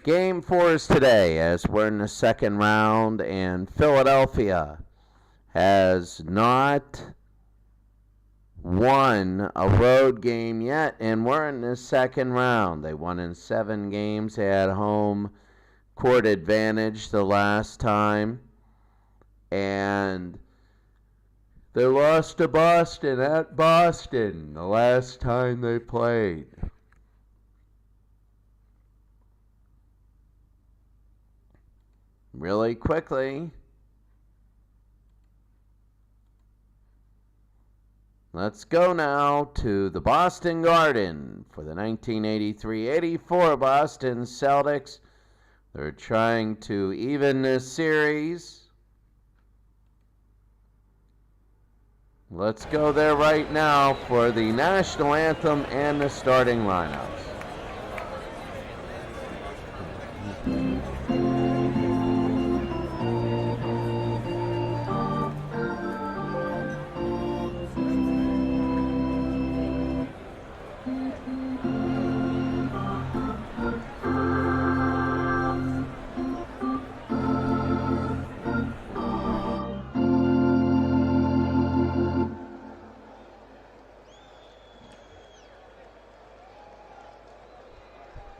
Game 4 is today as we're in the second round, and Philadelphia has not won a road game yet, and we're in the second round. They won in 7 games. They had home court advantage the last time, and they lost to Boston at Boston the last time they played. Really quickly, let's go now to the Boston Garden for the 1983-84 Boston Celtics. They're trying to even this series. Let's go there right now for the national anthem and the starting lineups.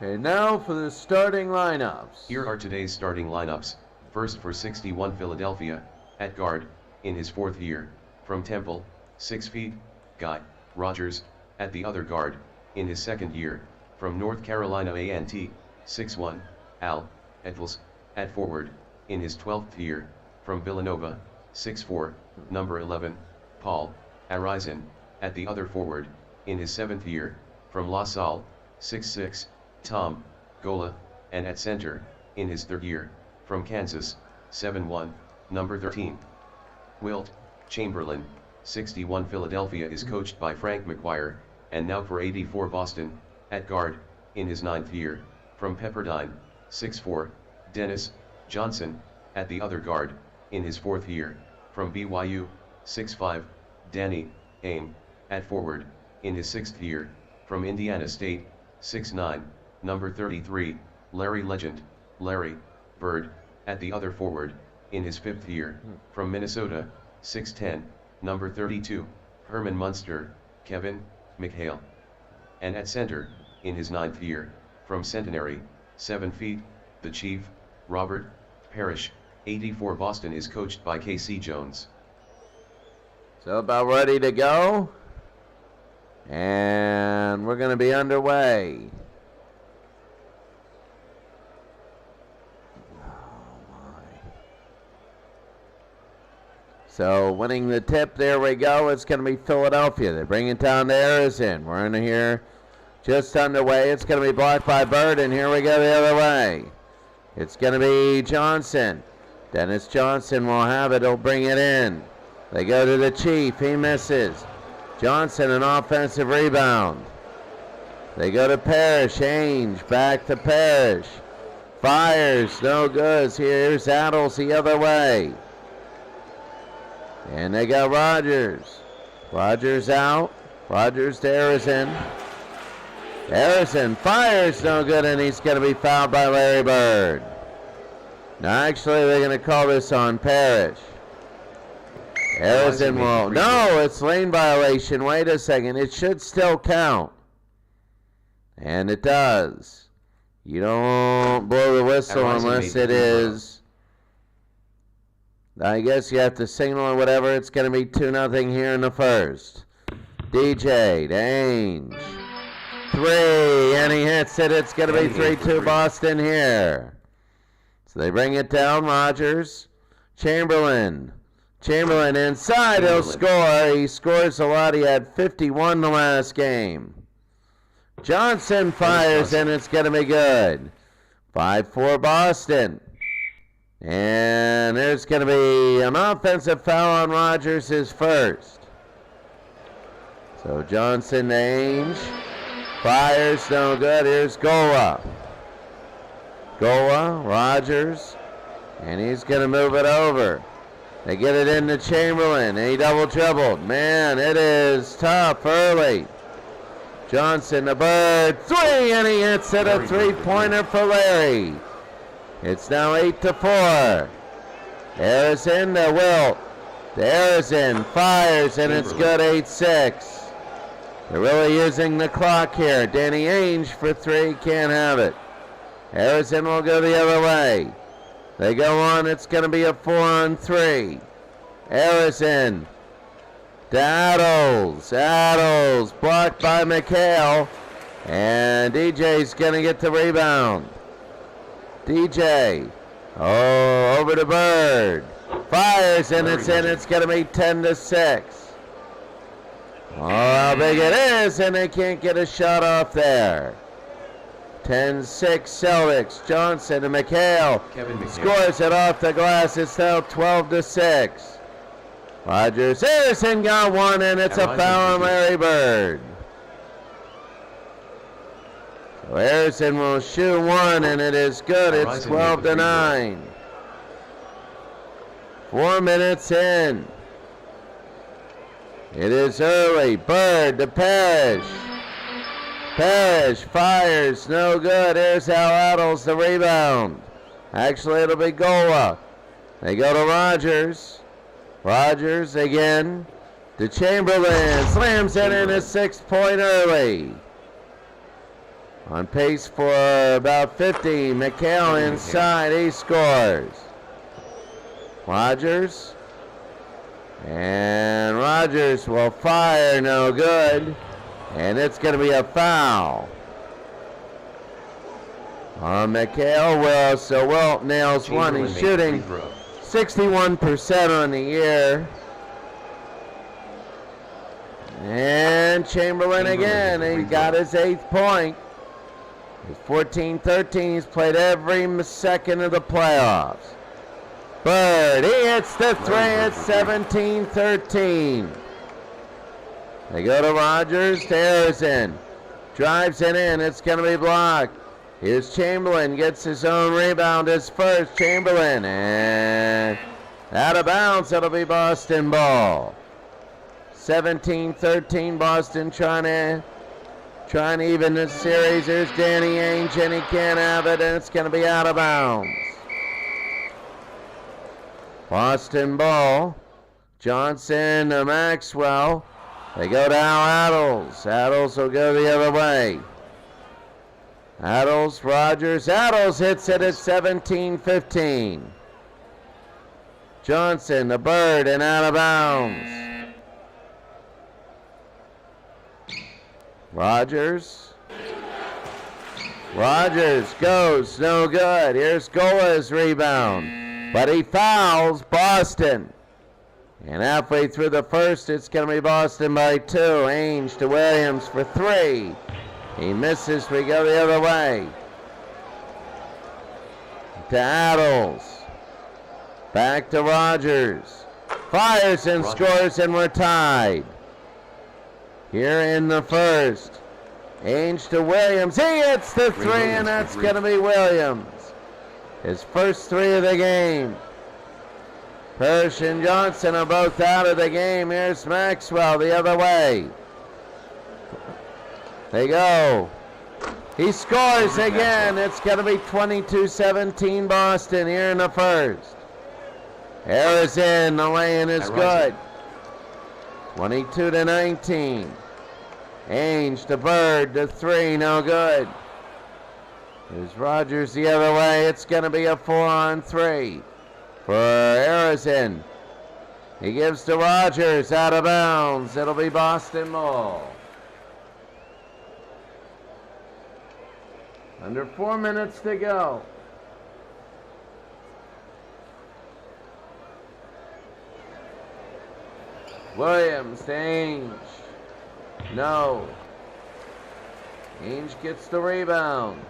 And now for the starting lineups. Here are today's starting lineups. First for 61 Philadelphia, at guard, in his 4th year, from Temple, 6 feet, Guy Rogers. At the other guard, in his 2nd year, from North Carolina A&T, 6'1", Al Edels. At forward, in his 12th year, from Villanova, 6'4", number 11, Paul Arizin. At the other forward, in his 7th year, from La Salle, 6'6", Tom Gola. And at center, in his 3rd year, from Kansas, 7'1", number 13, Wilt Chamberlain. 61 Philadelphia is coached by Frank McGuire. And now for 84 Boston, at guard, in his 9th year, from Pepperdine, 6'4", Dennis Johnson. At the other guard, in his 4th year, from BYU, 6'5", Danny Aim. At forward, in his 6th year, from Indiana State, 6'9", number 33, Larry Legend, Larry Bird. At the other forward, in his 5th year, from Minnesota, 6'10", number 32, Herman Munster, Kevin McHale. And at center, in his 9th year, from Centenary, 7 feet, the Chief, Robert Parrish. 84 Boston is coached by K.C. Jones. So about ready to go, and we're going to be underway. So winning the tip, there we go. It's going to be Philadelphia. They bring it down to Arizin. We're in here just underway. It's going to be blocked by Bird, and here we go the other way. It's going to be Johnson. Dennis Johnson will have it. He'll bring it in. They go to the Chief. He misses. Johnson, an offensive rebound. They go to Parrish. Ainge back to Parrish. Fires. No good. Here's Adels the other way. And they got Rogers. Rogers out. Rogers to Arizin. Arizin fires, no good, and he's going to be fouled by Larry Bird. Now, actually, they're going to call this on Parrish. Arizin will. No, it's lane violation. Wait a second. It should still count. And it does. You don't blow the whistle unless it is. I guess you have to signal or whatever. It's going to be 2-0 here in the first. DJ to Ainge. 3, and he hits it. It's going to be 3-2 Boston here. So they bring it down. Rogers. Chamberlain. Chamberlain inside. He'll score. He scores a lot. He had 51 the last game. Johnson fires, and it's going to be good. 5-4 Boston. And there's going to be an offensive foul on Rogers, his first. So Johnson to Ainge. Fires, no good. Here's Gola. Gola, Rogers. And he's going to move it over. They get it into Chamberlain. He double dribbled. Man, it is tough early. Johnson, the bird, 3, and he hits it, a three-pointer for Larry. It's now 8-4. Harrison to Wilt. Harrison fires, and it's good, 8-6. They're really using the clock here. Danny Ainge for 3, can't have it. Harrison will go the other way. They go on, it's going to be a 4-on-3. Harrison to Addles. Addles blocked by McHale. And DJ's going to get the rebound. DJ. Oh, over to Bird. Fires, and it's in. It's going to be 10-6. Oh, how big it is, and they can't get a shot off there. 10-6 Celtics. Johnson to McHale. Scores it off the glass. It's now 12-6. Rogers Harrison got one, and it's a foul on Larry Bird. So Harrison will shoot one, and it is good. It's 12-9. 4 minutes in. It is early. Bird to Parrish. Parrish fires, no good. Here's Hal Addles, the rebound. Actually, it'll be Gola. They go to Rogers. Rogers again to Chamberlain. Slams it in a 6-point early. On pace for about 50. McHale inside. He scores. Rogers. And Rogers will fire. No good. And it's going to be a foul. On McHale. So Wilt nails one. He's shooting 61% on the year. And Chamberlain again. He got his 8th point. He's 14-13. He's played every second of the playoffs. Bird, he hits the 3. It's 17-13. They go to Rogers, to Harrison. Drives it in. It's going to be blocked. Here's Chamberlain. Gets his own rebound. His first. Chamberlain. And out of bounds. It'll be Boston ball. 17-13. Boston trying to even this series. There's Danny Ainge, and he can't have it. And it's going to be out of bounds. Boston ball. Johnson to Maxwell. They go to Al Addles. Addles will go the other way. Addles, Rogers. Addles hits it at 17-15. Johnson, the bird, and out of bounds. Rogers. Rogers goes, no good. Here's Gola's rebound. But he fouls Boston. And halfway through the first, it's going to be Boston by 2. Ainge to Williams for 3. He misses. We go the other way. To Addles. Back to Rogers. Fires and scores, and we're tied. Here in the first. Ainge to Williams. He hits the 3, and that's going to be Williams. His first 3 of the game. Parrish and Johnson are both out of the game. Here's Maxwell the other way. They go. He scores again. It's going to be 22-17 Boston here in the first. Harrison, the lay-in is good. 22-19. Ainge to Bird to 3, no good. Here's Rogers the other way. It's going to be a 4-on-3. For Harrison. He gives to Rogers, out of bounds. It'll be Boston ball. Under 4 minutes to go. Williams to Ainge. No. Ainge gets the rebound.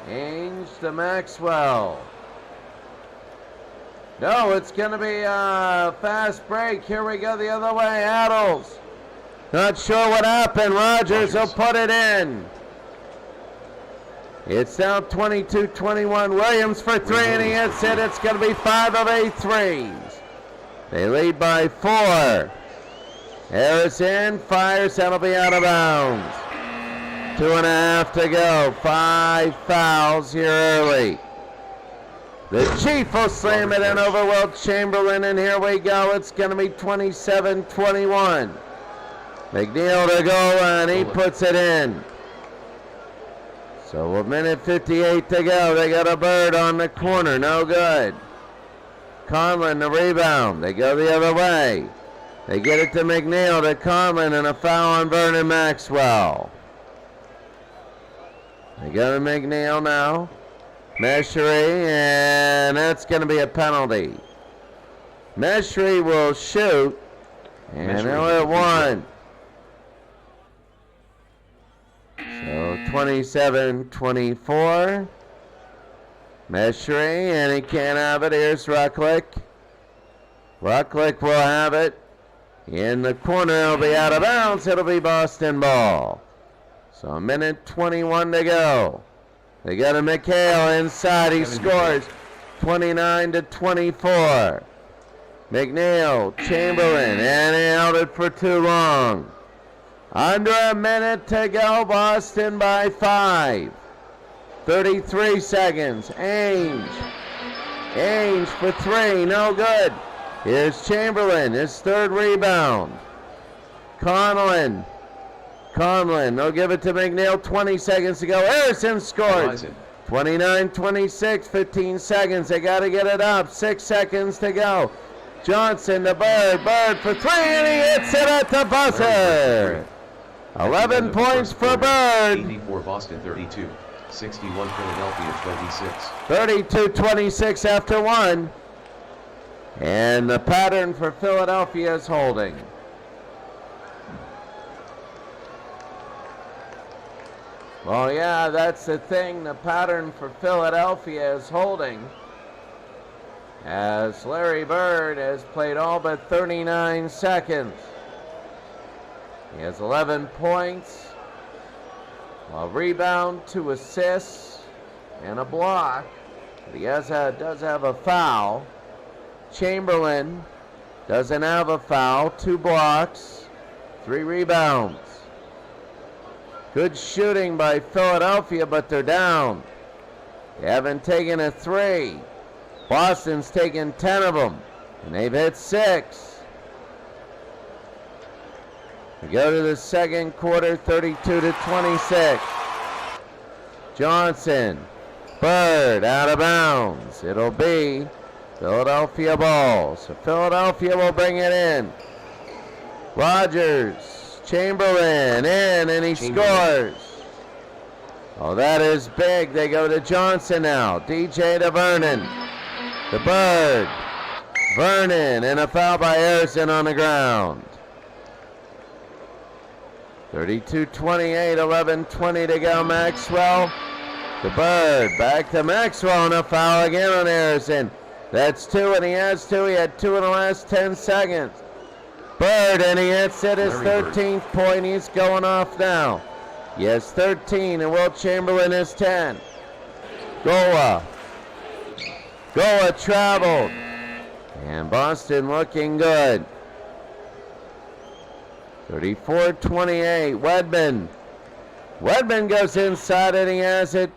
Ainge to Maxwell. No, it's going to be a fast break. Here we go the other way. Addles. Not sure what happened. Rogers will put it in. It's now 22-21. Williams for 3, and he hits it. It's going to be 5 of 8 threes. They lead by 4. Harrison fires, that'll be out of bounds. 2.5 to go. 5 fouls here early. The Chief will slam it in over Wilt Chamberlain, and here we go. It's going to be 27-21. McNeil to goal, and he puts it in. So a minute 58 to go. They got a bird on the corner, no good. Conlon the rebound. They go the other way. They get it to McNeil, to Conlon, and a foul on Vernon Maxwell. They go to McNeil now. Meshry, and that's going to be a penalty. Meshry will shoot, and they'll hit one. So 27-24. Meshry, and he can't have it. Here's Rucklick. Rucklick will have it. In the corner, it'll be out of bounds. It'll be Boston ball. So a minute 21 to go. They got a McHale inside. He scores 29-24. McNeil, Chamberlain, and he held it for too long. Under a minute to go. Boston by 5. 33 seconds. Ainge for 3. No good. Here's Chamberlain, his third rebound. Conlon, they'll give it to McNeil, 20 seconds to go. Harrison scores. 29-26, 15 seconds. They got to get it up. 6 seconds to go. Johnson to Bird for 3, and he hits it at the buzzer. 11 points for Bird. 84 Boston 32, 61 Philadelphia 26. 32-26 after 1. And the pattern for Philadelphia is holding. Well, yeah, that's the thing. The pattern for Philadelphia is holding, as Larry Bird has played all but 39 seconds. He has 11 points, a rebound, 2 assists, and a block. But he does have a foul. Chamberlain doesn't have a foul. 2 blocks, 3 rebounds. Good shooting by Philadelphia, but they're down. They haven't taken a 3. Boston's taken 10 of them, and they've hit 6. We go to the second quarter, 32-26. Johnson, Bird, out of bounds. It'll be Philadelphia ball. So Philadelphia will bring it in. Rogers, Chamberlain, in, and he scores. Oh, that is big. They go to Johnson now. DJ to Vernon. To Bird. Vernon, and a foul by Harrison on the ground. 32-28, 11-20 to go. Maxwell to Bird. Back to Maxwell, and a foul again on Harrison. That's 2, and he has 2. He had 2 in the last 10 seconds. Bird, and he hits it, his 13th point. He's going off now. He has 13, and Wilt Chamberlain is 10. Goa traveled. And Boston looking good. 34-28, Wedman goes inside, and he has it.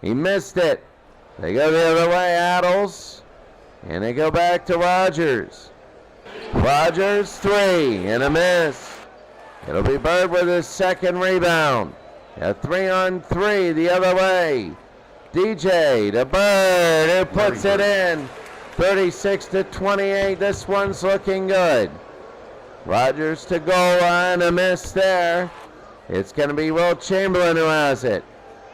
He missed it. They go the other way, Adles. And they go back to Rogers. Rogers, 3, and a miss. It'll be Bird with his second rebound. A 3-on-3 the other way. DJ to Bird, who puts it in. 36-28, this one's looking good. Rogers to goal line, a miss there. It's going to be Wilt Chamberlain who has it.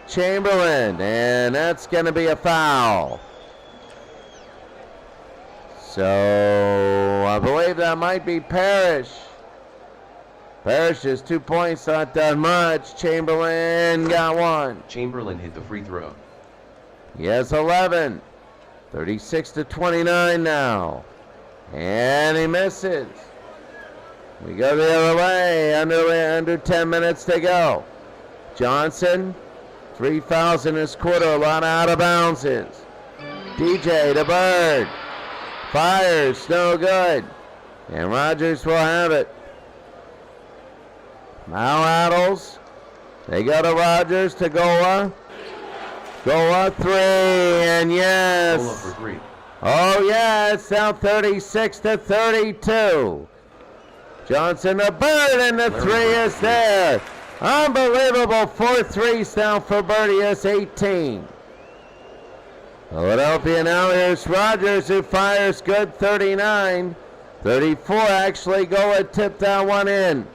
Chamberlain, and that's going to be a foul. So I believe that might be Parrish. Parrish's 2 points, not done much. Chamberlain got 1. Chamberlain hit the free throw. He has 11. 36-29 now. And he misses. We go the other way, under 10 minutes to go. Johnson, 3 fouls in this quarter, a lot of out of bounces. DJ to Bird. Fires, no good. And Rogers will have it. Now Adels. They go to Rogers to Gola. Gola 3, and yes. Gola for 3. Oh yeah, it's now 36-32. Johnson the bird, and the 3 is there. Unbelievable 4-3s now for Bertius, 18. Philadelphia now, here's Rogers who fires good, 39. 34 actually, Gola tipped that one in.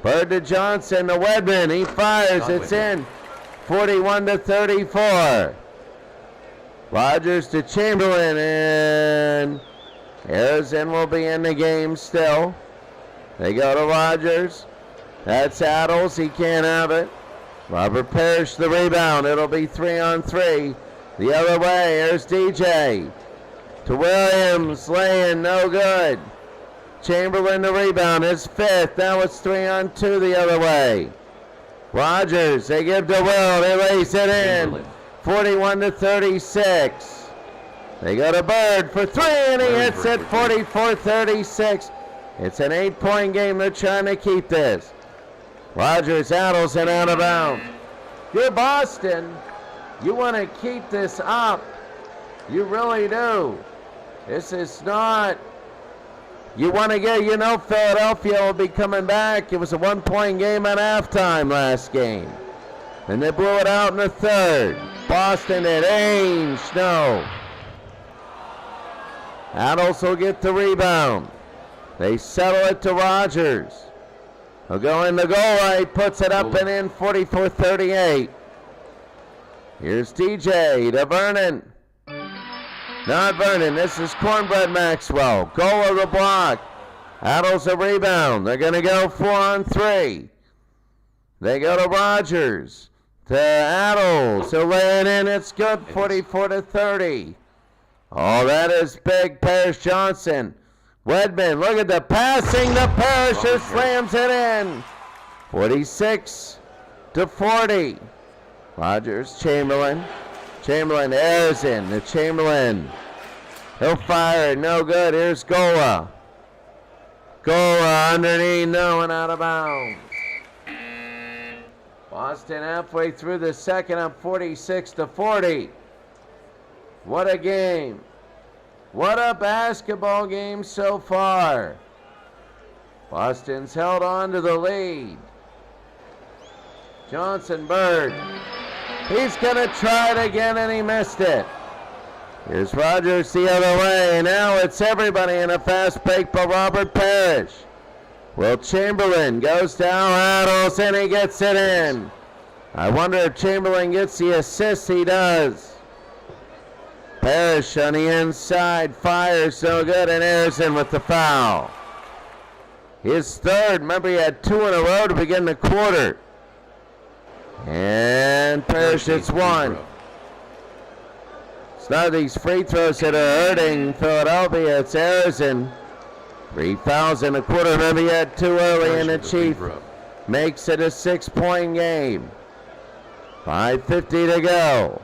Bird to Johnson, to Wedman, he fires, it's in. 41-34. Rogers to Chamberlain, and Harrison will be in the game still. They go to Rogers. That's Adels, he can't have it. Robert Parrish the rebound, it'll be 3-on-3. The other way, here's DJ. To Williams, laying, no good. Chamberlain the rebound, his 5th. Now it's 3-on-2 the other way. Rogers, they give to Will, they lays it in. 41-36. They go to Bird for 3, and he hits it, 44-36. It's an 8-point game, they're trying to keep this. Rogers, Adels, and out of bounds. You're Boston. You want to keep this up. You really do. This is not... You want to get, Philadelphia will be coming back. It was a 1-point game at halftime last game. And they blew it out in the 3rd. Boston at Ainge, no. Adels will get the rebound. They settle it to Rogers. He'll go in the goal, he puts it up and in, 44-38. Here's DJ to Vernon. Not Vernon, this is Cornbread Maxwell. Goal of the block. Adels a rebound. They're going to go 4-on-3. They go to Rogers. To Adels. He'll lay it in. It's good. 44-30. Oh, that is big. Parrish Johnson. Wedman, look at the passing. The Parrish slams it in. 46-40. Rogers, Chamberlain. Chamberlain airs in to Chamberlain. He'll fire it, no good. Here's Gola. Gola underneath, no, and out of bounds. Boston halfway through the second up 46-40. What a game. What a basketball game so far. Boston's held on to the lead. Johnson, Bird. He's going to try it again, and he missed it. Here's Rogers the other way. Now it's everybody in a fast break by Robert Parrish. Will Chamberlain goes down, Adels, and he gets it in. I wonder if Chamberlain gets the assist. He does. Parrish on the inside, fires, no good, and Harrison with the foul. His 3rd. Remember, he had 2 in a row to begin the quarter. And Parrish hits 1. It's not these free throws that are hurting Philadelphia. It's Harrison. 3 fouls in the quarter. Remember, he had 2 early, and the Chief makes it a 6-point game. 5:50 to go.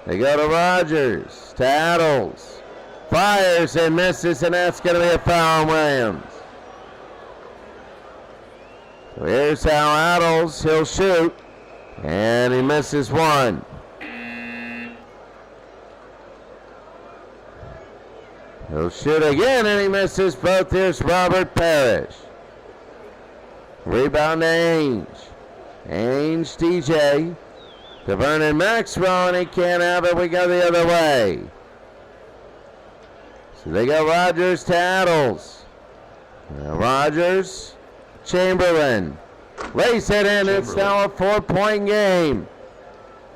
They go to Rogers, to Adels. Fires and misses, and that's going to be a foul on Williams. So here's how Adels, he'll shoot, and he misses 1. He'll shoot again, and he misses both. Here's Robert Parrish. Rebound to Ainge. Ainge, DJ. To Vernon Maxwell, and he can't have it. We go the other way. So they go Rogers to Adels. Rogers. Chamberlain. Lays it in. It's now a 4-point game.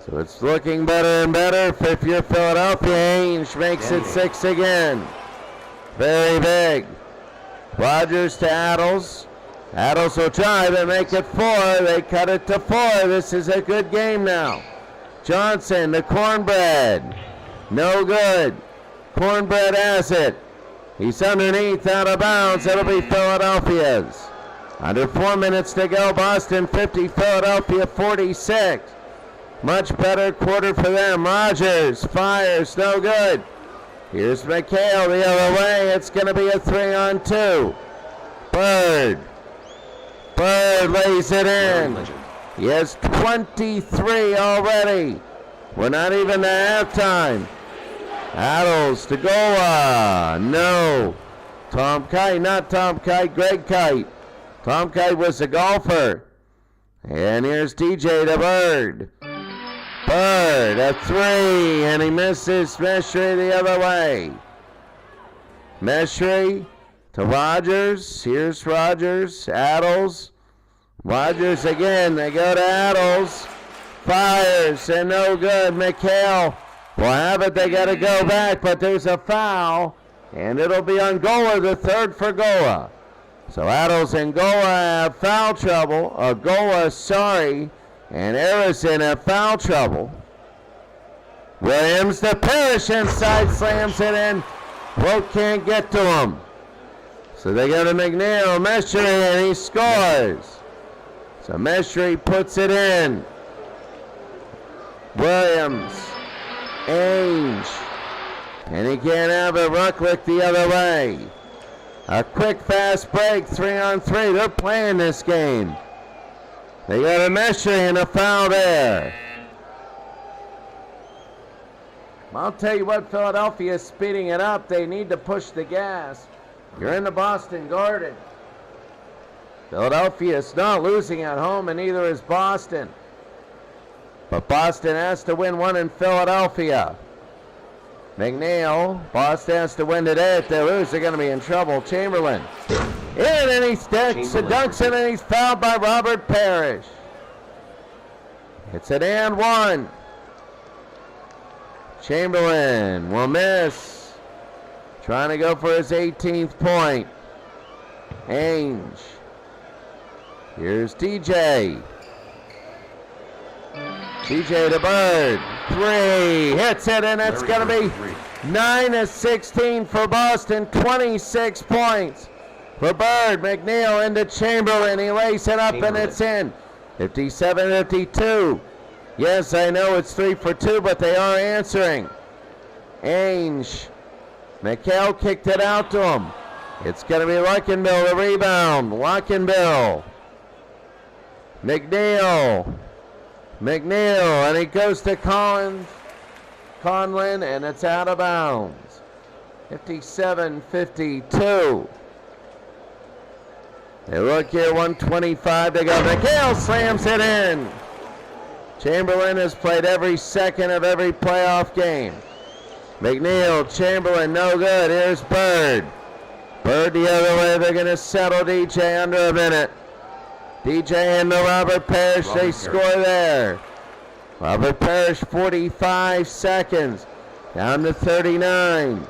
So it's looking better and better. If you're Philadelphia, Ainge makes it 6 again. Very big. Rogers to Adels. Adels will drive and make it 4. They cut it to 4. This is a good game now. Johnson to Cornbread. No good. Cornbread has it. He's underneath, out of bounds. It'll be Philadelphia's. Under 4 minutes to go. Boston 50, Philadelphia 46. Much better quarter for them. Rogers fires, no good. Here's McHale the other way. It's going to be a 3-on-2. Bird. Bird lays it in. Legend. He has 23 already. We're not even at halftime. Adels to Goa. No. Tom Kite, not Tom Kite, Greg Kite. Tom Kite was a golfer. And here's DJ to Bird. Bird, a 3, and he misses. Meshry the other way. Meshry to Rogers. Here's Rogers. Adels. Rogers again. They go to Adels. Fires, and no good. McHale will have it. They got to go back, but there's a foul, and it'll be on Goa, the third for Goa. So Adels and Goa have foul trouble. Goa, sorry. And Harrison have foul trouble. Williams to Parrish inside, slams it in. Woke can't get to him. So they go to McNeil, Meshry, and he scores. So Meshry puts it in. Williams, Ainge, and he can't have it. Rucklick the other way. A quick, fast break, 3-on-3. They're playing this game. They got a Meshry and a foul there. I'll tell you what, Philadelphia is speeding it up. They need to push the gas. You're in the Boston Garden. Philadelphia is not losing at home, and neither is Boston. But Boston has to win one in Philadelphia. McNeil, Boston has to win today. If they lose, they're going to be in trouble. Chamberlain. In, and he dunks it, and he's fouled by Robert Parrish. It's an and one. Chamberlain will miss. Trying to go for his 18th point. Ainge. Here's DJ. DJ to Bird. 3. Hits it, and it's going to be 9-16 for Boston. 26 points for Bird. McNeil into Chamberlain. He lays it up, and it's in. 57-52. Yes, I know it's 3 for 2, but they are answering. Ainge. McHale kicked it out to him. It's going to be Luckenbill the rebound. Luckenbill. McNeil, and he goes to Conlon, and it's out of bounds. 57-52. They look here, 125 to go. McHale slams it in. Chamberlain has played every second of every playoff game. McNeil, Chamberlain, no good. Here's Bird. Bird the other way. They're going to settle DJ under a minute. DJ and the Robert Parrish, they score there. Robert Parrish, 45 seconds. Down to 39.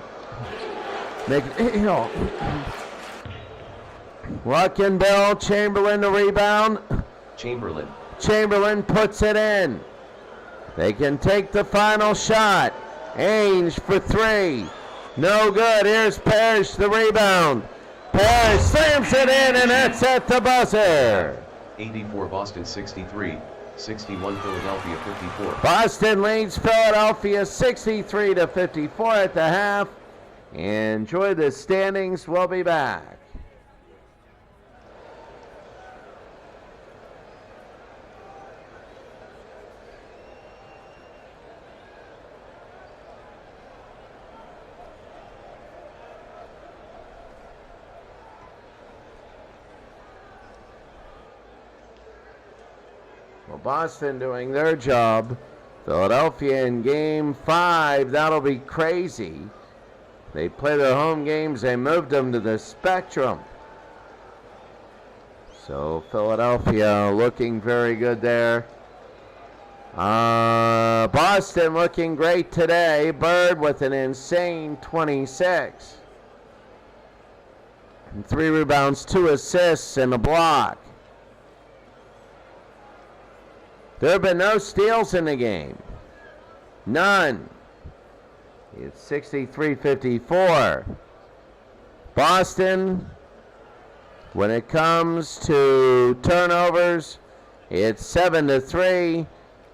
McNeil. Luckenbill, Chamberlain the rebound. Chamberlain puts it in. They can take the final shot. Ainge for 3. No good. Here's Parrish, the rebound. Parrish slams it in, and that's at the buzzer. 84 Boston 63, 61 Philadelphia 54. Boston leads Philadelphia 63-54 at the half. Enjoy the standings. We'll be back. Boston doing their job. Philadelphia in game 5. That'll be crazy. They play their home games. They moved them to the Spectrum. So Philadelphia looking very good there. Boston looking great today. Bird with an insane 26. And 3 rebounds, 2 assists, and a block. There have been no steals in the game. None. It's 63-54. Boston, when it comes to turnovers, it's 7-3.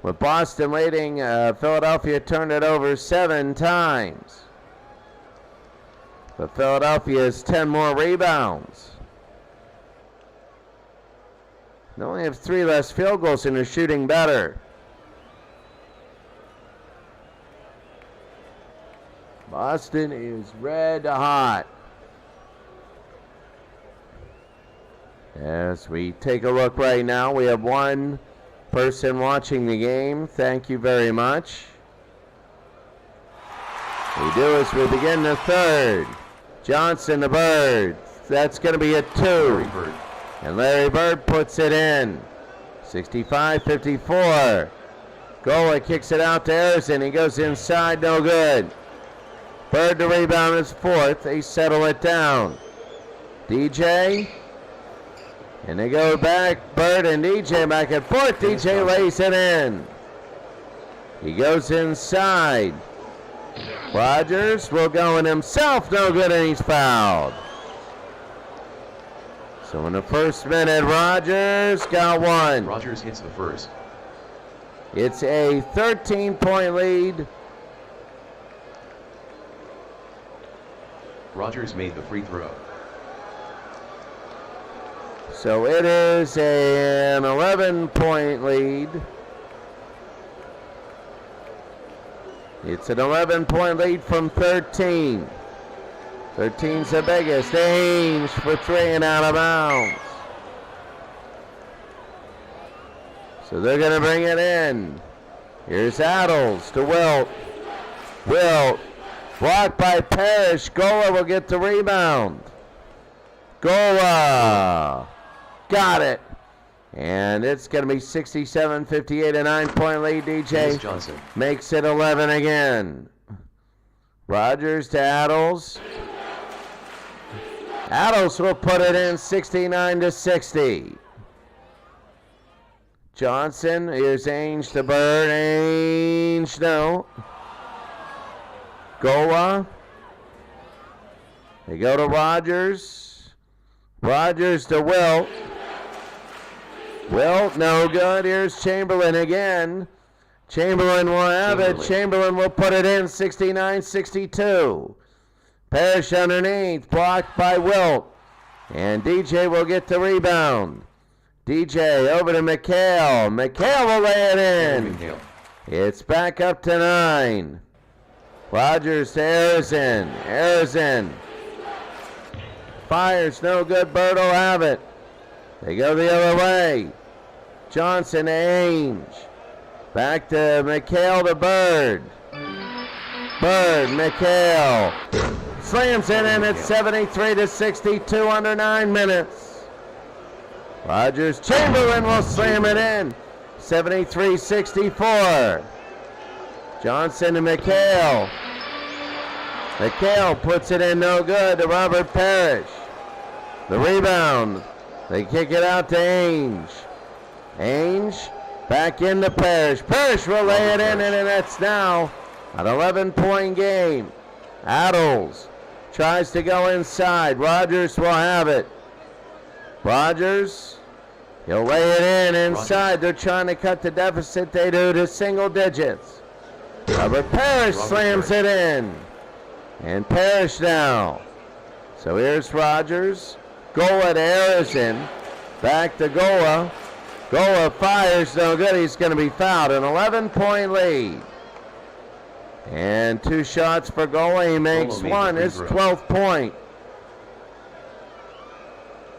With Boston leading, Philadelphia turned it over 7 times. But Philadelphia has 10 more rebounds. They only have 3 less field goals and they're shooting better. Boston is red hot. As we take a look right now, we have 1 person watching the game. Thank you very much. We do as we begin the third. Johnson to Bird. That's going to be a 2. And Larry Bird puts it in. 65-54. Gola kicks it out to Harrison. He goes inside, no good. Bird to rebound is 4th. They settle it down. DJ. And they go back. Bird and DJ back and forth. DJ lays it in. He goes inside. Rogers will go in himself. No good, and he's fouled. So in the first minute, Rogers got 1. Rogers hits the first. It's a 13-point lead. Rogers made the free throw. So it is an 11-point lead. It's an 11-point lead from 13. 13's the biggest. Ames for 3 and out of bounds. So they're going to bring it in. Here's Adles to Wilt. Wilt blocked by Parrish. Gola will get the rebound. Gola got it. And it's going to be 67-58, a 9-point lead. DJ Johnson makes it 11 again. Rogers to Adles. Adles will put it in 69-60. Johnson, here's Ainge to Bird. Ainge, no. Gola. They go to Rogers. Rogers to Wilt. Wilt, no good. Here's Chamberlain again. Chamberlain will have it. Chamberlain will put it in 69-62. Parrish underneath, blocked by Wilt. And DJ will get the rebound. DJ over to McHale. McHale will lay it in. It's back up to 9. Rogers to Harrison. Harrison fires, no good. Bird will have it. They go the other way. Johnson to Ainge. Back to McHale to Bird. Bird, McHale. Slams it in at 73-62 under 9 minutes. Rogers, Chamberlain will slam it in. 73-64. Johnson to McHale. McHale puts it in, no good, to Robert Parrish. The rebound. They kick it out to Ainge. Ainge back into Parrish. Parrish will lay it in, and that's now an 11-point game. Adles tries to go inside. Rogers will have it. Rogers, he'll lay it in inside. They're trying to cut the deficit. They do to single digits. Robert Parrish slams it in. And Parrish now. So here's Rogers. Gola to Harrison. Back to Gola. Gola fires, no good. He's going to be fouled. An 11-point lead. And 2 shots for Gola. He makes 1. His 12th point.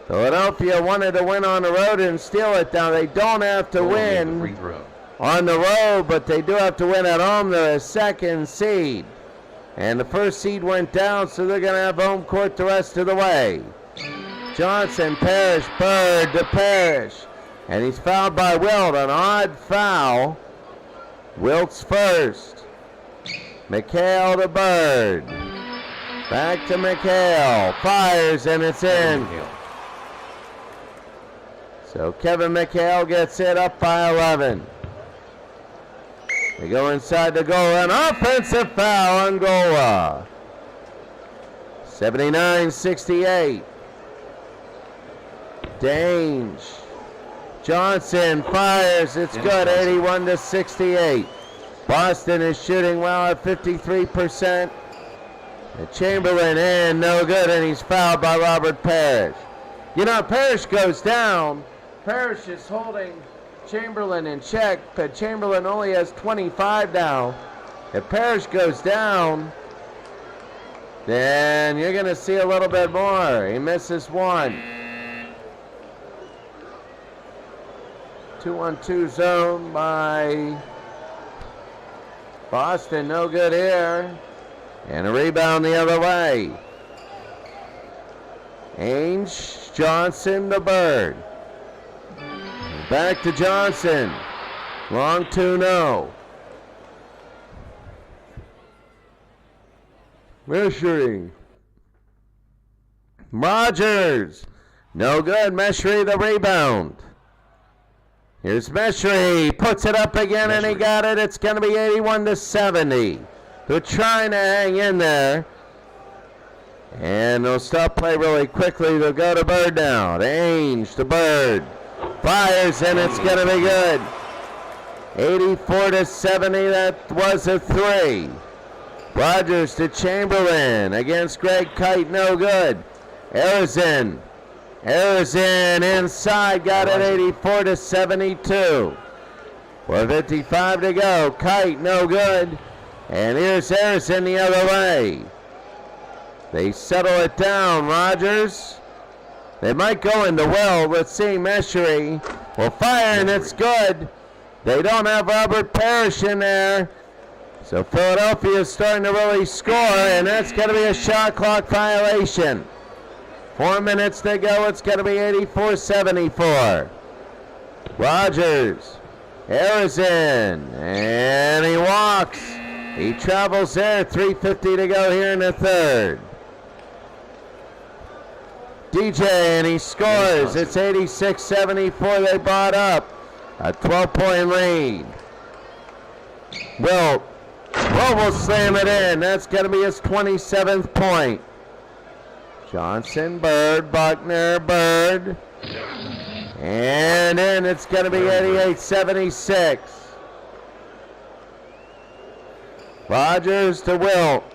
Philadelphia wanted to win on the road and steal it down. They don't have to win on the road, but they do have to win at home. They're a 2nd seed. And the 1st seed went down, so they're going to have home court the rest of the way. Johnson, Parrish, Bird to Parrish. And he's fouled by Wilt. An odd foul. Wilt's first. McHale to Bird. Back to McHale. Fires, and it's in. So Kevin McHale gets it up by 11. They go inside the goal. An offensive foul on Gola. 79-68. Dange. Johnson fires. It's good. 81-68. Boston is shooting well at 53%. And Chamberlain in, no good, and he's fouled by Robert Parrish. You know, Parrish goes down, Parrish is holding Chamberlain in check, but Chamberlain only has 25 now. If Parrish goes down, then you're going to see a little bit more. He misses one. 2-on-2 zone by Boston, no good here. And a rebound the other way. Ainge, Johnson to Bird. Back to Johnson. Long 2-0. Meshry. Rogers. No good. Meshry the rebound. Here's Meshry. Puts it up again and he got it. It's going to be 81-70. They're trying to hang in there. And they'll stop play really quickly. They'll go to Bird now. To Ainge to Bird. Fires and it's going to be good. 84-70. That was a 3. Rogers to Chamberlain against Greg Kite, no good. Arizin inside, got it 84-72. 4:55 to go. Kite, no good. And here's Arizin the other way. They settle it down. Rogers. They might go into Will. Let's see. Meshry will fire and it's good. They don't have Robert Parrish in there. So Philadelphia is starting to really score, and that's going to be a shot clock violation. 4 minutes to go. It's going to be 84-74. Rogers. Arizin. And he walks. He travels there. 3:50 to go here in the third. DJ, and he scores. It's 86-74. They brought up a 12-point lead. Will slam it in. That's going to be his 27th point. Johnson, Bird, Buckner, Bird. And then it's going to be 88-76. Rogers to Will.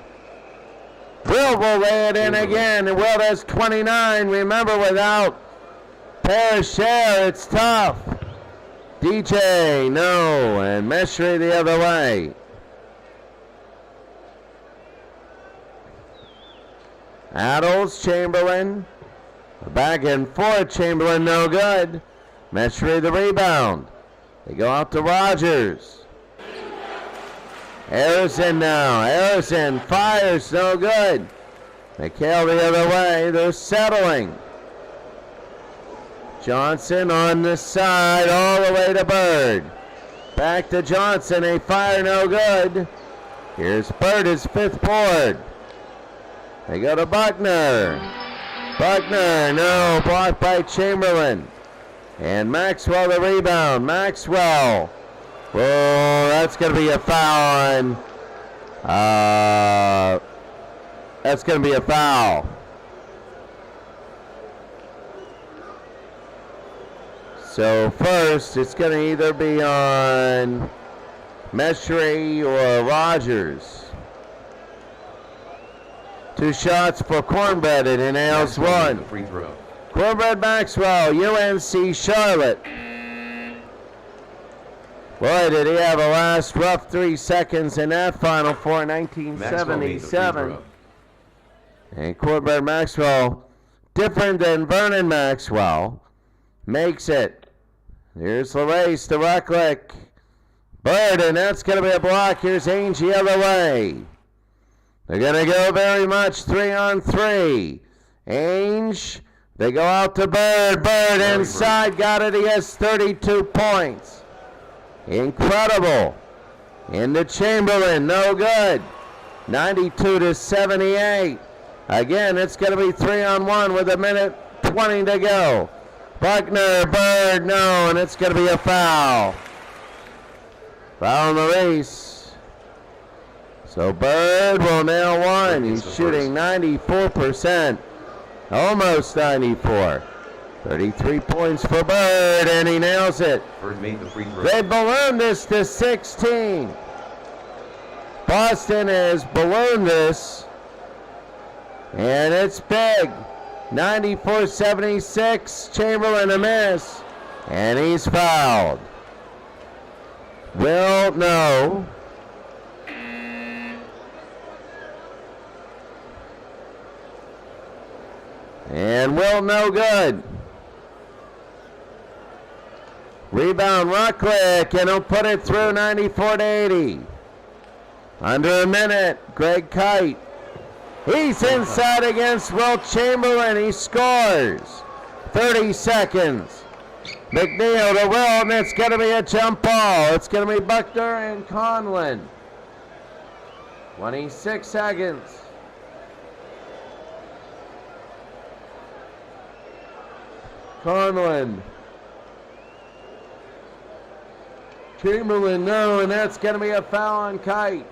Will lay it in again. And Will has 29. Remember, without Parrish there, it's tough. DJ, no. And Meshry the other way. Adles, Chamberlain. Back and forth. Chamberlain, no good. Meshry the rebound. They go out to Rogers. Arizin now. Arizin fires, no good. McHale the other way. They're settling. Johnson on the side, all the way to Bird. Back to Johnson. They fire, no good. Here's Bird, his 5th board. They go to Buckner. Buckner, no, blocked by Chamberlain. And Maxwell the rebound. Maxwell. Oh, that's going to be a foul. That's going to be a foul. So first, it's going to either be on Meshry or Rogers. 2 shots for Cornbread, and he nails one. Free throw. Cornbread Maxwell, UNC Charlotte. Boy, did he have a last rough 3 seconds in that Final Four, 1977. And Cornbread Maxwell, different than Vernon Maxwell, makes it. Here's LeRace to Recklick. Bird, and that's going to be a block. Here's Ainge the other way. They're going to go very much 3-on-3. Ainge, they go out to Bird. Bird inside, got it. He has 32 points. Incredible. Into Chamberlain, no good. 92-78. Again, it's going to be 3-on-1 with 1:20 to go. Buckner, Bird, no, and it's going to be a foul. Foul on the race. So Bird will nail one. He's shooting 94%. Almost 94. 33 points for Bird, and he nails it. Bird made the free throw. They ballooned this to 16. Boston has ballooned this, and it's big. 94-76. Chamberlain a miss. And he's fouled. Will, no. And Will, no good. Rebound, Rocklick, and he'll put it through 94-80. Under a minute, Greg Kite. He's inside against Will Chamberlain. He scores. 30 seconds. McNeil to Will, and it's going to be a jump ball. It's going to be Buckner and Conlon. 26 seconds. Conlon. Chamberlain, no, and that's going to be a foul on Kite.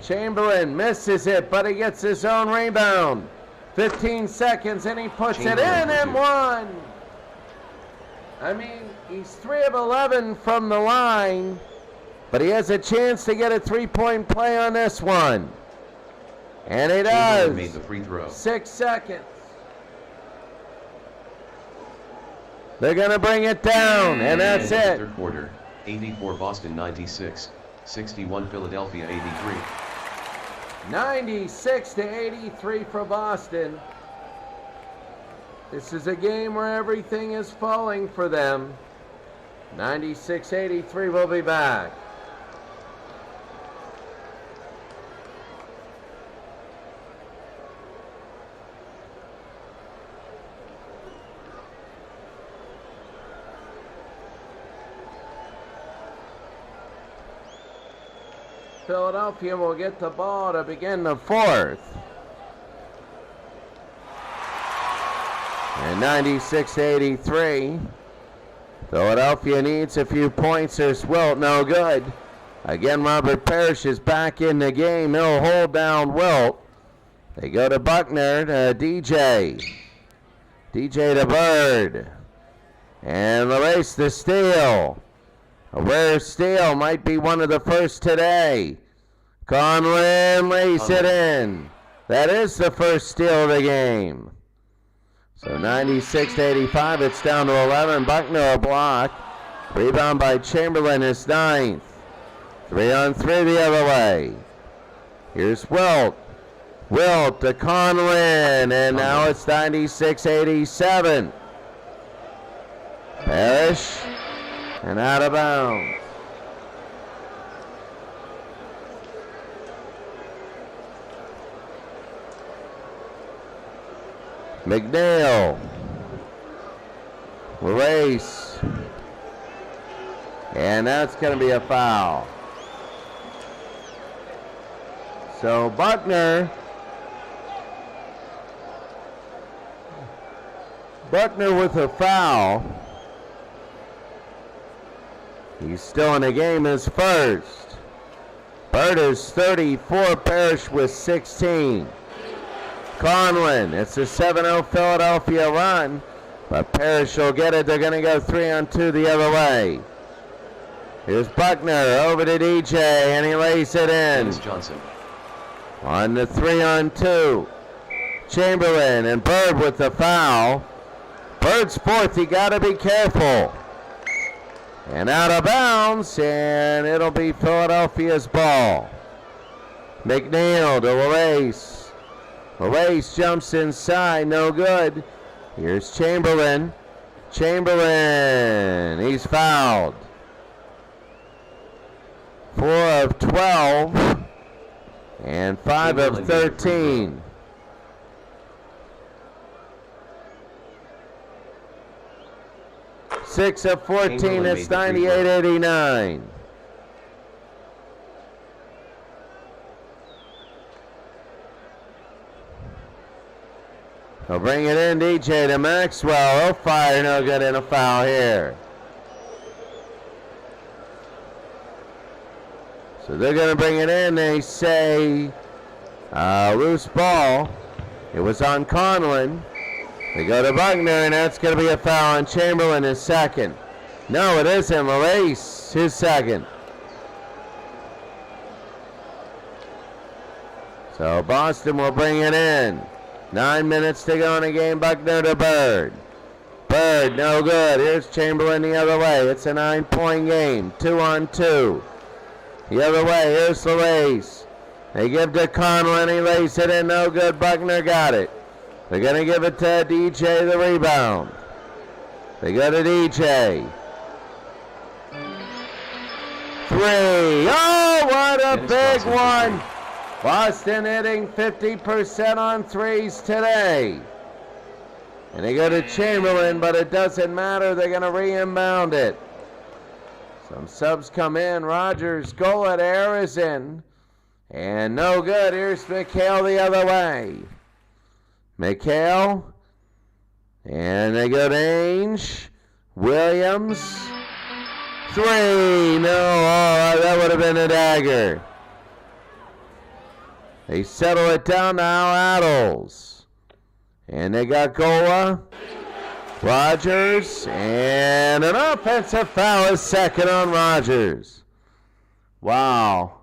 Chamberlain misses it, but he gets his own rebound. 15 seconds, and he puts it in and one. I mean, he's 3 of 11 from the line, but he has a chance to get a three-point play on this one. And he does. Made the free throw. 6 seconds. They're going to bring it down, and that's it. Third quarter, 84 Boston 96, 61 Philadelphia 83. 96-83 for Boston. This is a game where everything is falling for them. 96-83, we'll be back. Philadelphia will get the ball to begin the fourth. And 96-83. Philadelphia needs a few points. There's Wilt, no good. Again, Robert Parrish is back in the game. He'll hold down Wilt. They go to Buckner to DJ. DJ to Bird. And the race to steal. A rare steal, might be one of the first today. Conlon lays it in. That is the first steal of the game. So 96-85, it's down to 11. Buckner a block. Rebound by Chamberlain is 9th. 3-on-3 the other way. Here's Wilt. Wilt to Conlon, and now it's 96-87. Parrish. And out of bounds. McNeil. Race. And that's going to be a foul. So Buckner with a foul. He's still in the game, his first. Bird is 34, Parrish with 16. Conlon, it's a 7-0 Philadelphia run, but Parrish will get it. They're going to go 3-on-2 the other way. Here's Buckner over to DJ, and he lays it in. Johnson. On the 3-on-2. Chamberlain and Bird with the foul. Bird's fourth, you got to be careful. And out of bounds, and it'll be Philadelphia's ball. McNeil to Lace. Lace jumps inside, no good. Here's Chamberlain. Chamberlain, he's fouled. 4 of 12, and 5 of 13. Six of 14, it's 98-89. He'll bring it in, DJ to Maxwell. He'll fire, no good, and a foul here. So they're going to bring it in. They say loose ball. It was on Conlon. They go to Buckner, and that's going to be a foul on Chamberlain, his second. No, it isn't. Lace, his second. So Boston will bring it in. 9 minutes to go in the game. Buckner to Bird. Bird, no good. Here's Chamberlain the other way. It's a 9-point game. 2-on-2. The other way. Here's the race. They give to Conlon. He lays it in. No good. Buckner got it. They're going to give it to DJ the rebound. They go to DJ. 3. Oh, what a big one. Boston hitting 50% on threes today. And they go to Chamberlain, but it doesn't matter. They're going to re-inbound it. Some subs come in. Rogers, goal at Harrison. And no good. Here's McHale the other way. McHale. And they go to Ainge. Williams. 3. No, oh, that would have been a dagger. They settle it down now, Adles. And they got Gola, Rogers, and an offensive foul is second on Rogers. Wow.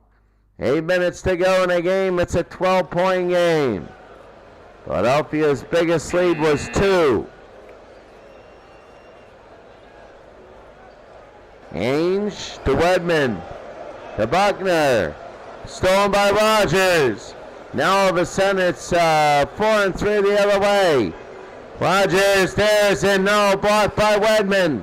8 minutes to go in the game. It's a 12-point game. Philadelphia's biggest lead was 2. Ainge to Wedman, to Buckner. Stolen by Rogers. Now all of a sudden it's 4 and 3 the other way. Rogers, there's and no, blocked by Wedman.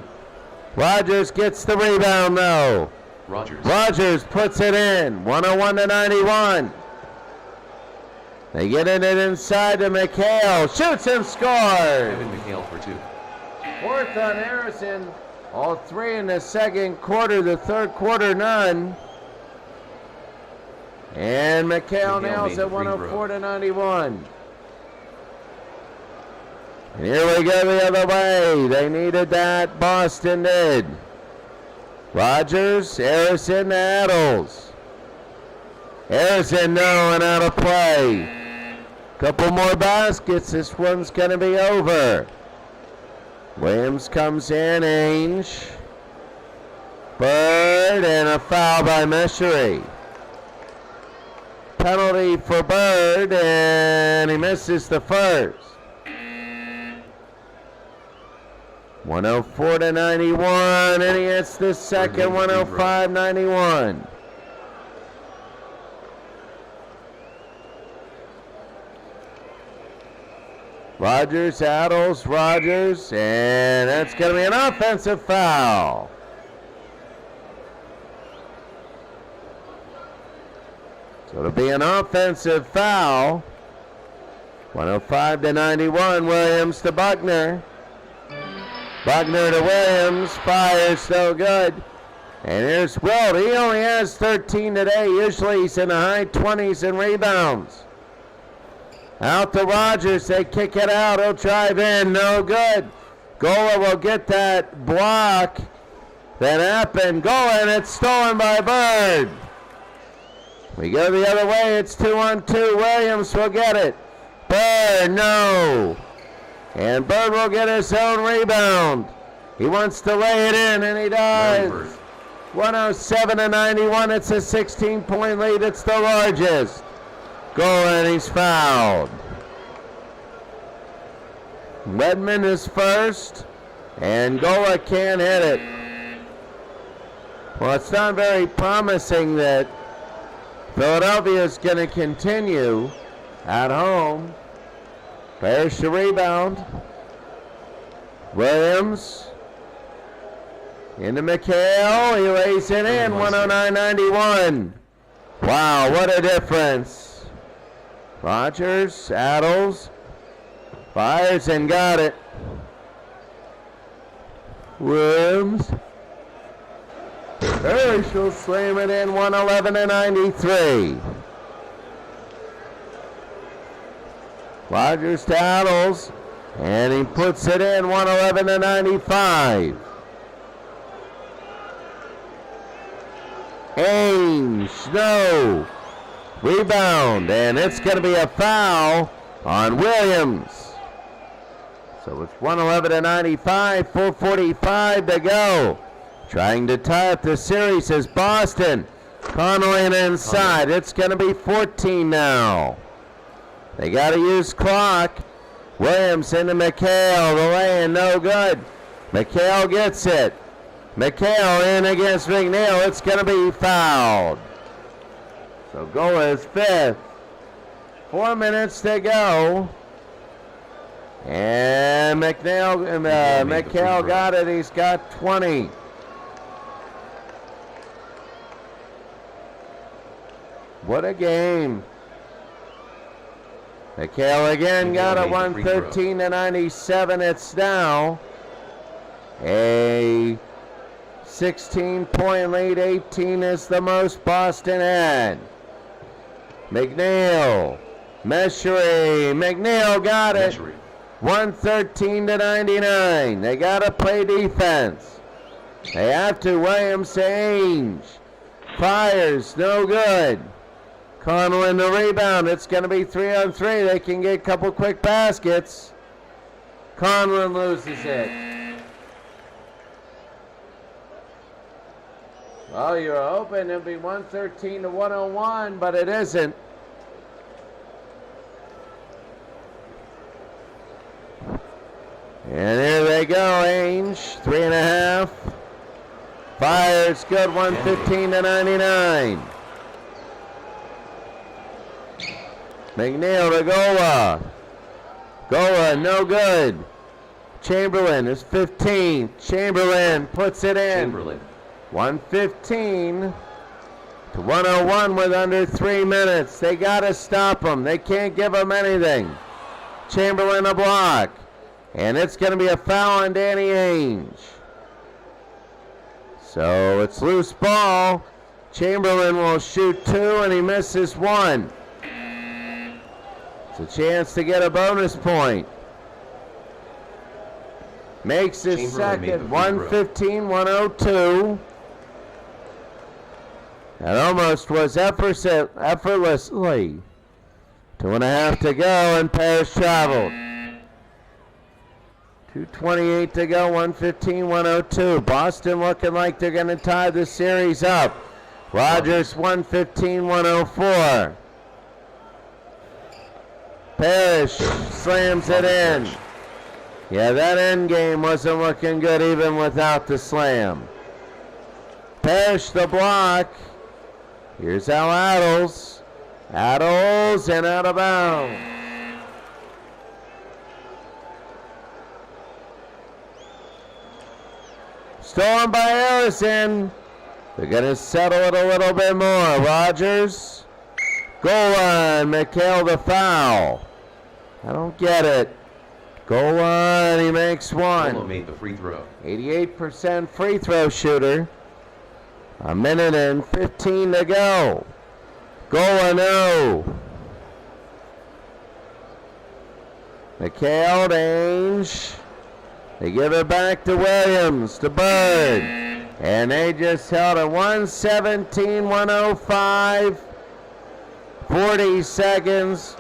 Rogers gets the rebound though. Rogers puts it in. 101 to 91. They get it inside to McHale. Shoots and scores. Kevin McHale for 2. Fourth on Harrison. All 3 in the second quarter. The third quarter, none. And McHale nails it 104 to 91. And here we go the other way. They needed that. Boston did. Rogers, Harrison to Adles. Harrison, no, and out of play. Couple more baskets. This one's going to be over. Williams comes in. Ainge. Bird, and a foul by Meshery. Penalty for Bird, and he misses the first. 104 to 91, and he hits the second. 105-91. Rogers, Adles, Rogers, and that's going to be an offensive foul. So it'll be an offensive foul. 105 to 91. Williams to Buckner. Buckner to Williams. Fires, no good. And here's Wilt. He only has 13 today. Usually he's in the high 20s in rebounds. Out to Rogers. They kick it out. He'll drive in. No good. Gola will get that block that happened. Gola, and it's stolen by Bird. We go the other way. It's 2-on-2. Williams will get it. Bird, no. And Bird will get his own rebound. He wants to lay it in, and he does. 107 to 91. It's a 16-point lead. It's the largest. Goal, and he's fouled. Redmond is first, and Gola can't hit it. Well, it's not very promising that Philadelphia is going to continue at home. There's the rebound. Williams into McHale. He lays it in. 109-91. Wow, what a difference. Rogers, Adles, fires and got it. Williams. She'll slam it in. 111-93. Rogers to Adles, and he puts it in. 111-95. Ainge, no. Rebound, and it's going to be a foul on Williams. So it's 111-95, 4:45 to go. Trying to tie up the series is Boston. Connolly inside. It's going to be 14 now. They got to use clock. Williams into McHale. The lay-in, no good. McHale gets it. McHale in against McNeil. It's going to be fouled. So goal is fifth. 4 minutes to go. And McHale got it. He's got 20. What a game. McHale again got it, 113-97. It's now a 16-point lead. 18 is the most Boston had. McNeil, Meshery, McNeil got it, 113-99. They got to play defense. They have to. Williams to Ainge. Fires, no good. Conlon the rebound. It's going to be 3-on-3. They can get a couple quick baskets. Conlon loses it. Well, you're hoping it'll be 113-101, but it isn't. And here they go, Ainge, 3.5. Fires, good, 115-99. McNeil to Goa. Goa, no good. Chamberlain is 15. Chamberlain puts it in. 115-101 with under 3 minutes. They got to stop them. They can't give them anything. Chamberlain a block. And it's going to be a foul on Danny Ainge. So it's loose ball. Chamberlain will shoot 2 and he misses 1. It's a chance to get a bonus point. Makes his second, 115-102. That almost was effortlessly. 2.5 to go, and Parrish traveled. 2:28 to go, 115-102. Boston looking like they're going to tie the series up. Rogers, 115-104. Parrish slams it in. Yeah, that end game wasn't looking good even without the slam. Parrish the block. Here's Al Addles. Addles and out of bounds. Stolen by Harrison. They're going to settle it a little bit more. Rogers. Goal line. McHale the foul. I don't get it. Goal line. He makes 1. Solo made the free throw. 88% free throw shooter. 1:15 to go. Goal no. McHale to Ainge. They give it back to Williams, to Bird. And they just held it 117-105. 40 seconds.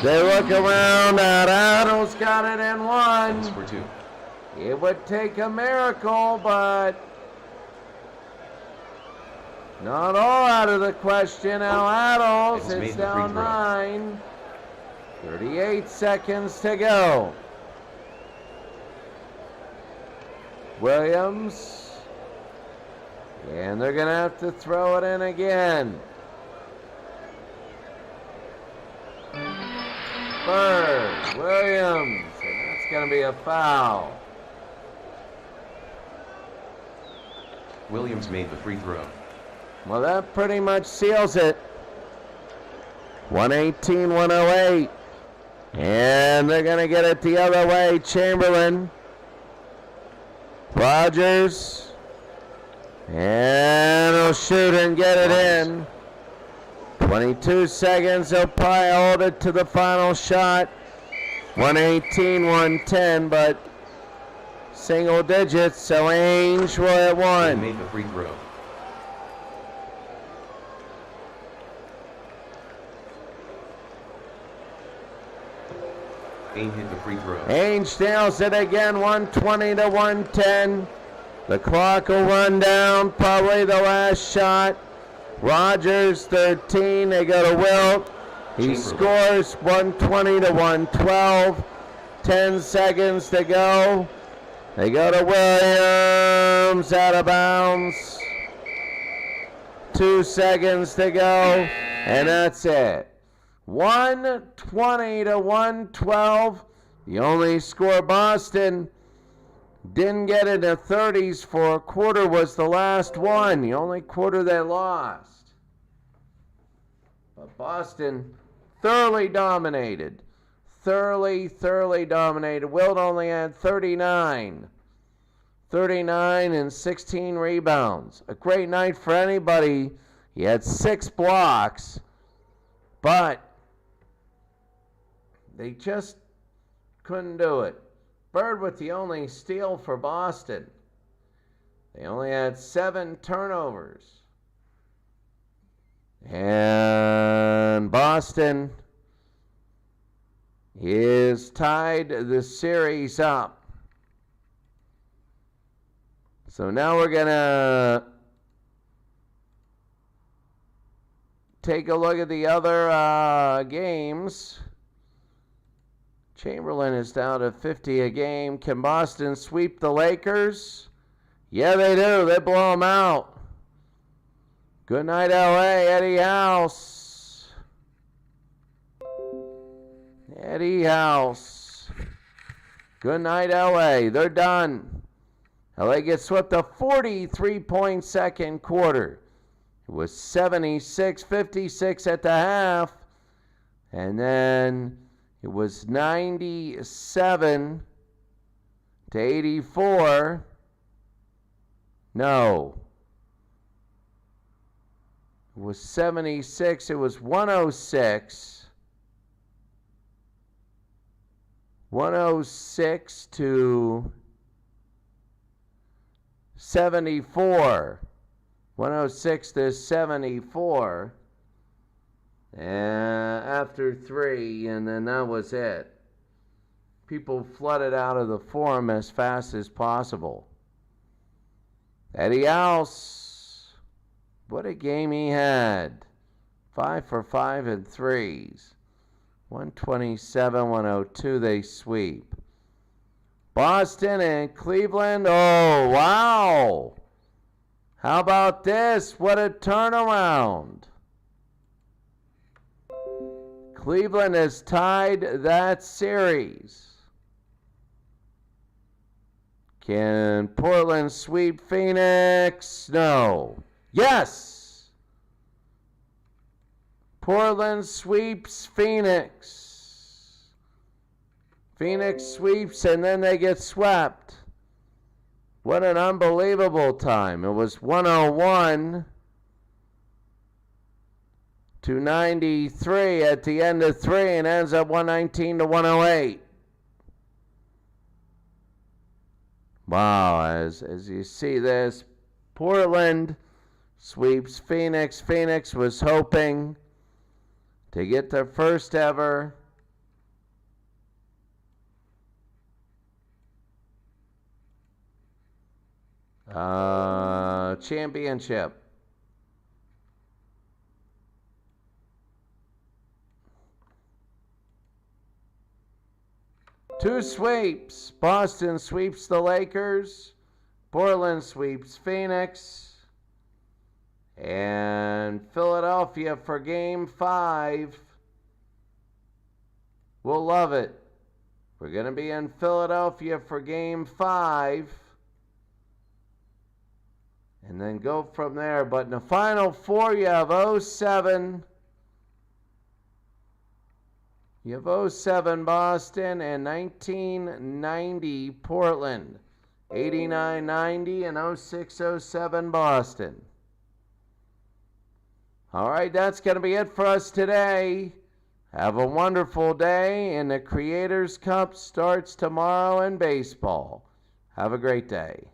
They look around. Adams got it in 1. For 2. It would take a miracle, but not all out of the question. Al Addles, it's down 9. 38 seconds to go. Williams. And they're going to have to throw it in again. Bird, Williams, and that's going to be a foul. Williams made the free throw. Well, that pretty much seals it. 118-108. And they're going to get it the other way. Chamberlain. Rogers. And he'll shoot and get it in. 22 seconds. He'll probably hold it to the final shot. 118-110, but single digits, so Ainge will at 1. He made the free throw. Ainge hit the free throw. Ainge nails it again, 120-110. The clock will run down, probably the last shot. Rogers, 13. They go to Wilt. He scores 120 to 112. 10 seconds to go. They go to Williams, out of bounds. 2 seconds to go, and that's it. 120 to 112. The only score Boston didn't get into 30s for a quarter was the last one. The only quarter they lost. But Boston thoroughly dominated. Thoroughly dominated. Wilt only had 39 and 16 rebounds. A great night for anybody. He had 6 blocks, but they just couldn't do it. Bird with the only steal for Boston. They only had 7 turnovers. And Boston is tied the series up. So now we're going to take a look at the other games. Chamberlain is down to 50 a game. Can Boston sweep the Lakers? Yeah, they do. They blow them out. Good night, LA. Eddie House. Eddie House. Good night, LA. They're done. LA gets swept a 43-point second quarter. It was 76-56 at the half. And then it was 97 to 84. No. It was 76. It was 106. 106 to 74. 106 to 74. After 3, and then that was it. People flooded out of the forum as fast as possible. Eddie House, what a game he had. 5 for 5 and 3s. 127-102, they sweep. Boston and Cleveland, oh, wow. How about this? What a turnaround. Cleveland has tied that series. Can Portland sweep Phoenix? No. Yes! Portland sweeps Phoenix. Phoenix sweeps and then they get swept. What an unbelievable time. It was 101 to 93 at the end of 3 and ends up 119 to 108. Wow, as you see this, Portland sweeps Phoenix. Phoenix was hoping to get their first ever championship. Two sweeps. Boston sweeps the Lakers. Portland sweeps Phoenix. And Philadelphia for Game 5. We'll love it. We're going to be in Philadelphia for Game 5. And then go from there. But in the Final Four, you have 07. You have 07 Boston and 1990 Portland. 89-90 and 06-07 Boston. All right, that's going to be it for us today. Have a wonderful day, and the Creators Cup starts tomorrow in baseball. Have a great day.